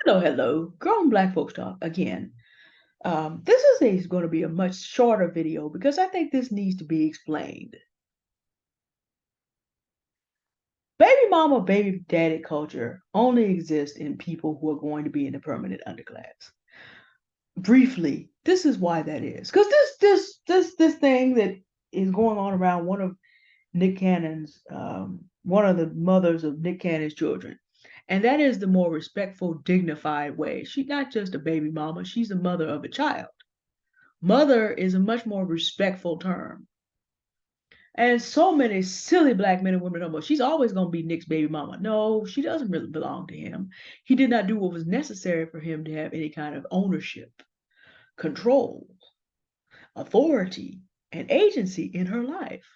Hello, hello. Grown Black Folks Talk again. This is going to be a much shorter video because I think this needs to be explained. Baby mama, baby daddy culture only exists in people who are going to be in the permanent underclass. Briefly, this is why that is. Because this thing that is going on around one of the mothers of Nick Cannon's children. And that is the more respectful, dignified way. She's not just a baby mama, she's the mother of a child. Mother is a much more respectful term. And so many silly black men and women know, well, she's always going to be Nick's baby mama. No, she doesn't really belong to him. He did not do what was necessary for him to have any kind of ownership, control, authority, and agency in her life.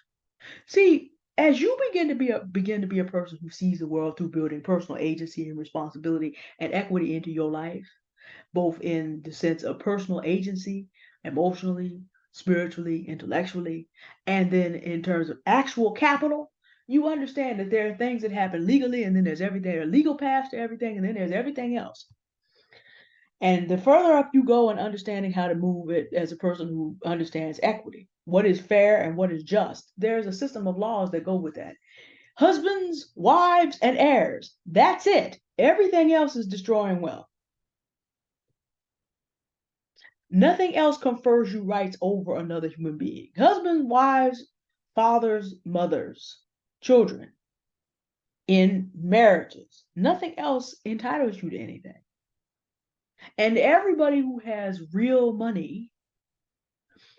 See, as you begin to be a person who sees the world through building personal agency and responsibility and equity into your life, both in the sense of personal agency, emotionally, spiritually, intellectually, and then in terms of actual capital, you understand that there are things that happen legally, and then there's everything, there are legal paths to everything, and then there's everything else. And the further up you go in understanding how to move it as a person who understands equity, what is fair and what is just, there's a system of laws that go with that. Husbands, wives, and heirs. That's it. Everything else is destroying wealth. Nothing else confers you rights over another human being. Husbands, wives, fathers, mothers, children, in marriages. Nothing else entitles you to anything. And everybody who has real money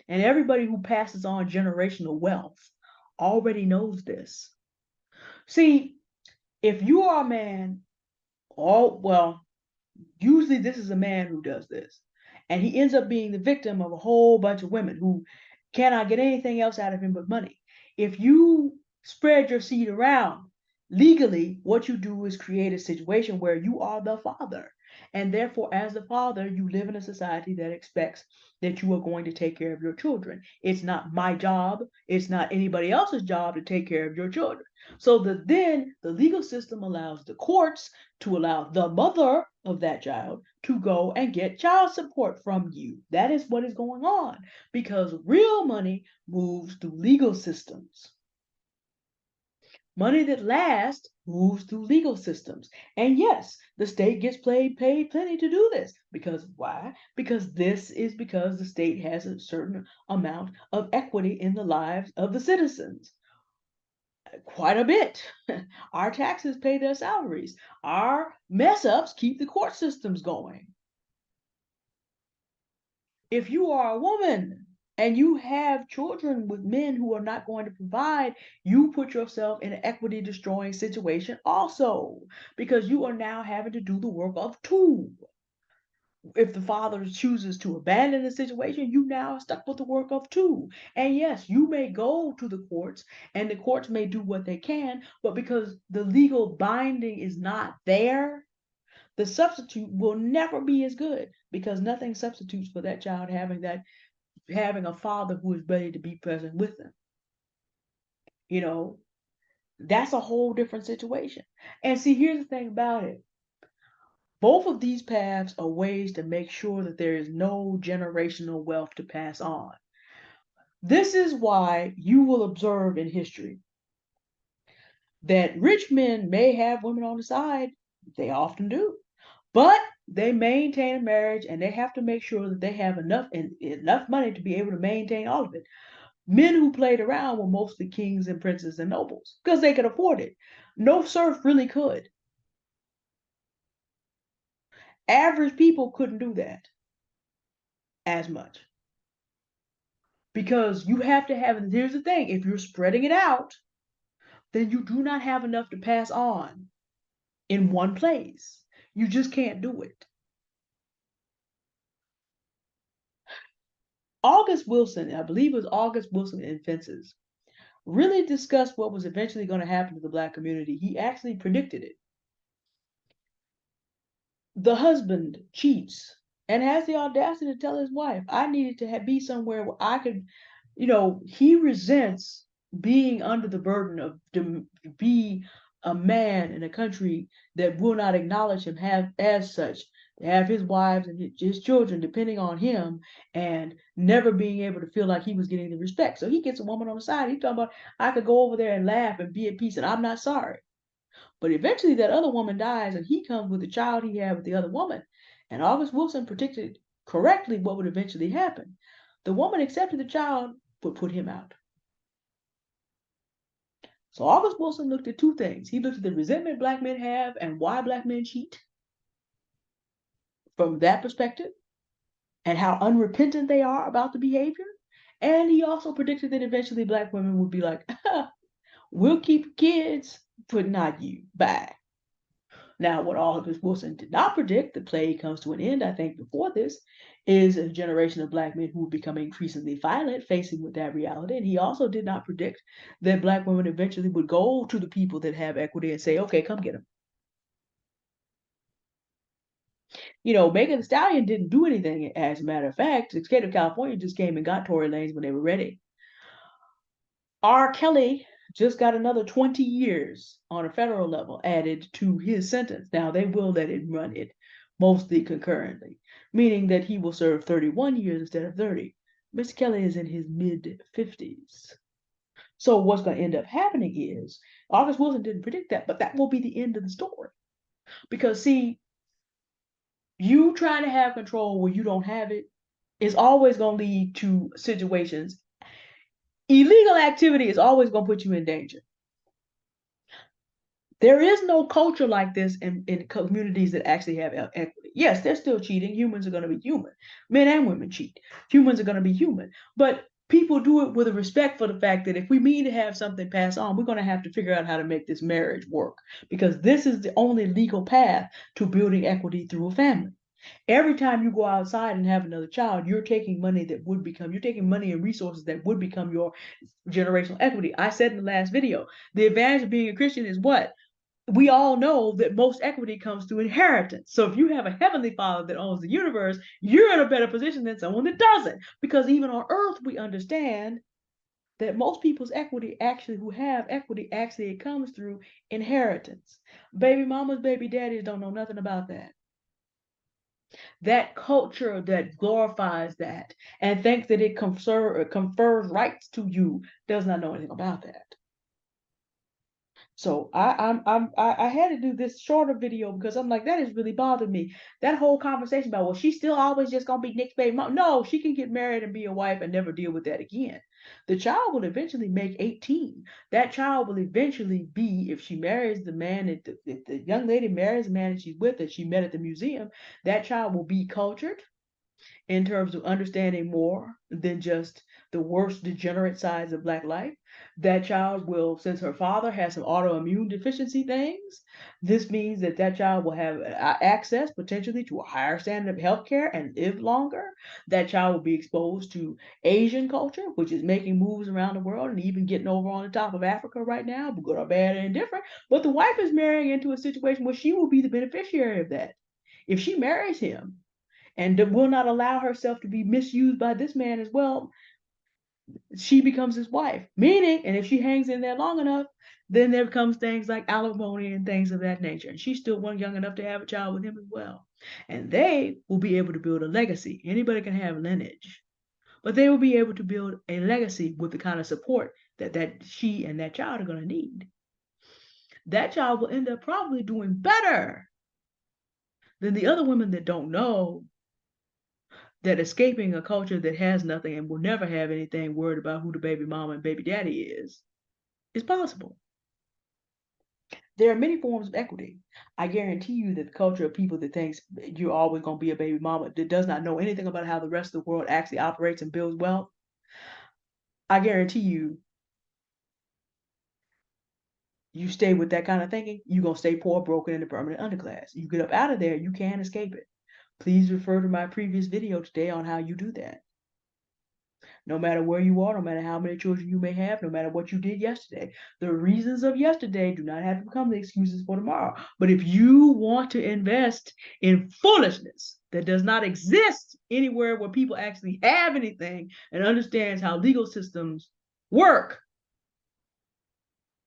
and everybody who passes on generational wealth already knows this. See, if you are a man, usually this is a man who does this. And he ends up being the victim of a whole bunch of women who cannot get anything else out of him but money. If you spread your seed around legally, what you do is create a situation where you are the father. And therefore, as the father, you live in a society that expects that you are going to take care of your children. It's not my job, it's not anybody else's job to take care of your children. So then the legal system allows the courts to allow the mother of that child to go and get child support from you. That is what is going on because real money moves through legal systems. Money that lasts moves through legal systems. And yes, the state gets paid plenty to do this. Because why? Because because the state has a certain amount of equity in the lives of the citizens. Quite a bit. Our taxes pay their salaries. Our mess ups keep the court systems going. If you are a woman and you have children with men who are not going to provide, you put yourself in an equity destroying situation also because you are now having to do the work of two. If the father chooses to abandon the situation, you now are stuck with the work of two. And yes, you may go to the courts and the courts may do what they can, but because the legal binding is not there, the substitute will never be as good because nothing substitutes for that child having a father who is ready to be present with them. You know, that's a whole different situation. And see, here's the thing about it. Both of these paths are ways to make sure that there is no generational wealth to pass on. This is why you will observe in history that rich men may have women on the side. They often do. But they maintain a marriage and they have to make sure that they have enough money to be able to maintain all of it. Men who played around were mostly kings and princes and nobles because they could afford it. No serf really could. Average people couldn't do that as much because you have to have, and here's the thing, if you're spreading it out, then you do not have enough to pass on in one place. You just can't do it. August Wilson, I believe it was August Wilson in Fences, really discussed what was eventually going to happen to the black community. He actually predicted it. The husband cheats and has the audacity to tell his wife, I needed to be somewhere where I could, he resents being under the burden of to be a man in a country that will not acknowledge him as such, to have his wives and his children depending on him and never being able to feel like he was getting the respect. So he gets a woman on the side. He's talking about, I could go over there and laugh and be at peace and I'm not sorry. But eventually that other woman dies and he comes with the child he had with the other woman. And August Wilson predicted correctly what would eventually happen. The woman accepted the child but put him out. So August Wilson looked at two things. He looked at the resentment black men have and why black men cheat from that perspective and how unrepentant they are about the behavior. And he also predicted that eventually black women would be like, we'll keep kids, but not you. Bye. Now, what August Wilson did not predict, the plague comes to an end, I think, before this, is a generation of black men who would become increasingly violent, facing with that reality. And he also did not predict that black women eventually would go to the people that have equity and say, okay, come get them. You know, Megan Thee Stallion didn't do anything, as a matter of fact. The state of California just came and got Tory Lanez when they were ready. R. Kelly just got another 20 years on a federal level added to his sentence. Now, they will let him run it mostly concurrently, meaning that he will serve 31 years instead of 30. Mr. Kelly is in his mid 50s. So, what's going to end up happening is August Wilson didn't predict that, but that will be the end of the story. Because, see, you trying to have control where you don't have it is always going to lead to situations. Illegal activity is always going to put you in danger. There is no culture like this in communities that actually have equity. Yes, they're still cheating. Humans are going to be human. Men and women cheat. Humans are going to be human. But people do it with a respect for the fact that if we mean to have something pass on, we're going to have to figure out how to make this marriage work because this is the only legal path to building equity through a family. Every time you go outside and have another child, you're taking money that would become, you're taking money and resources that would become your generational equity. I said in the last video, the advantage of being a Christian is what? We all know that most equity comes through inheritance. So if you have a heavenly father that owns the universe, you're in a better position than someone that doesn't. Because even on earth, we understand that most people's equity actually who have equity actually it comes through inheritance. Baby mamas, baby daddies don't know nothing about that. That culture that glorifies that and thinks that it confers rights to you does not know anything about that. So I had to do this shorter video because I'm like, that has really bothered me. That whole conversation about, well, she's still always just gonna be Nick's baby mom. No, she can get married and be a wife and never deal with that again. The child will eventually make 18. That child will eventually be, if she marries the man, if the young lady marries the man that she's with that she met at the museum, that child will be cultured in terms of understanding more than just the worst degenerate sides of Black life. That child will, since her father has some autoimmune deficiency things, this means that that child will have access potentially to a higher standard of healthcare and live longer. That child will be exposed to Asian culture, which is making moves around the world and even getting over on the top of Africa right now, good or bad or indifferent. But the wife is marrying into a situation where she will be the beneficiary of that. If she marries him, and will not allow herself to be misused by this man as well, she becomes his wife. Meaning, and if she hangs in there long enough, then there comes things like alimony and things of that nature. And she's still one young enough to have a child with him as well. And they will be able to build a legacy. Anybody can have lineage, but they will be able to build a legacy with the kind of support that she and that child are going to need. That child will end up probably doing better than the other women that don't know that escaping a culture that has nothing and will never have anything worried about who the baby mama and baby daddy is possible. There are many forms of equity. I guarantee you that the culture of people that thinks you're always going to be a baby mama, that does not know anything about how the rest of the world actually operates and builds wealth, I guarantee you, you stay with that kind of thinking, you're going to stay poor, broken, in the permanent underclass. You get up out of there, you can't escape it. Please refer to my previous video today on how you do that. No matter where you are, no matter how many children you may have, no matter what you did yesterday. The reasons of yesterday do not have to become the excuses for tomorrow. But if you want to invest in foolishness that does not exist anywhere where people actually have anything and understands how legal systems work,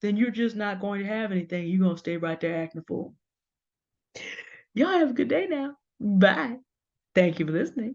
then you're just not going to have anything. You're going to stay right there acting a fool. Y'all have a good day now. Bye. Thank you for listening.